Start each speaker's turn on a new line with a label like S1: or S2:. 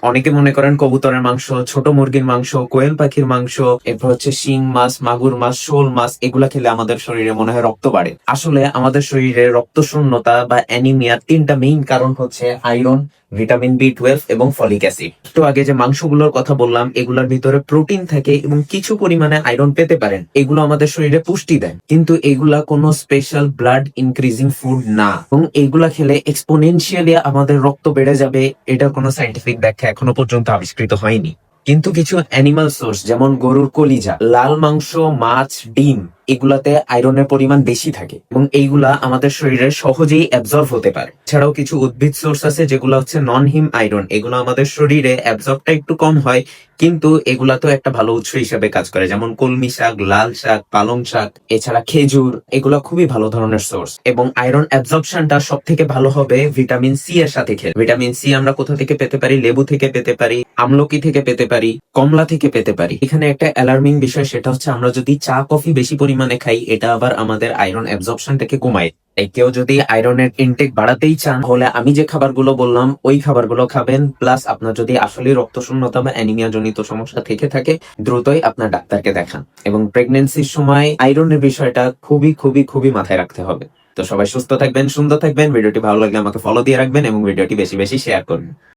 S1: অনেকে মনে করেন কবুতরের মাংস, ছোট মুরগির মাংস, কোয়েল পাখির মাংস, এরপর হচ্ছে শিং মাছ, মাগুর মাছ, শোল মাছ, এগুলা খেলে আমাদের শরীরে মনে হয় রক্ত বাড়ে। আসলে আমাদের শরীরে রক্ত শূন্যতা বা অ্যানিমিয়ার তিনটা মেইন কারণ হচ্ছে আয়রন, ভিটামিন বি 12 এবং ফলিক অ্যাসিড। তো আগে যে মাংসগুলোর কথা বললাম, এগুলোর ভিতরে প্রোটিন থাকে এবং কিছু পরিমাণে আয়রন পেতে পারেন। এগুলো আমাদের শরীরে পুষ্টি দেয়, কিন্তু এগুলা কোনো স্পেশাল ব্লাড ইনক্রিজিং ফুড না, এবং এগুলা খেলে এক্সপোনেনশিয়ালি আমাদের রক্ত বেড়ে যাবে। এটার কোনো সাইন্টিফিক ব্যাখ্যা এখনো পর্যন্ত আবিষ্কৃত হয়নি। কিন্তু কিছু অ্যানিমাল সোর্স যেমন গরুর কলিজা, লাল মাংস, মাছ, ডিম, এগুলাতে আয়রনের পরিমাণ বেশি থাকে এবং এইগুলা আমাদের শরীরে সহজেই অ্যাবজর্ব হতে পারে। এছাড়াও কিছু উদ্ভিদ সোর্স আছে যেগুলো হচ্ছে নন হিম আয়রন, এগুলো আমাদের শরীরে অ্যাবজর্বটা একটু কম হয়, কিন্তু এগুলা তো একটা ভালো উৎস হিসেবে কাজ করে, যেমন কলমি শাক, লাল শাক, পালং শাক, এছাড়া খেজুর, এগুলো খুবই ভালো ধরনের সোর্স। এবং আয়রন অ্যাবজর্পশনটা সব থেকে ভালো হবে ভিটামিন সি এর সাথে খেলে। ভিটামিন সি আমরা কোথা থেকে পেতে পারি? লেবু থেকে পেতে পারি, আমলকি থেকে পেতে পারি, কমলা থেকে পেতে পারি। এখানে একটা অ্যালার্মিং বিষয়, সেটা হচ্ছে আমরা যদি চা কফি বেশি পরিমাণে খাই, এটা আবার আমাদের আয়রন অ্যাবজর্পশনটাকে কমায়। তাই কেউ যদি আয়রনের ইনটেক বাড়াতেই চান, তাহলে আমি যে খাবারগুলো বললাম ওই খাবারগুলো খাবেন। প্লাস আপনার যদি আসলে রক্ত শূন্যতা বা অ্যানিমিয়া জনিত সমস্যা থেকে থাকে, দ্রুতই আপনার ডাক্তারকে দেখান। এবং প্রেগন্যান্সির সময় আয়রনের বিষয়টা খুবই খুবই খুবই মাথায় রাখতে হবে। তো সবাই সুস্থ থাকবেন, সুন্দর থাকবেন। ভিডিওটি ভালো লাগলে আমাকে ফলো দিয়ে রাখবেন এবং ভিডিওটি বেশি বেশি শেয়ার করবেন।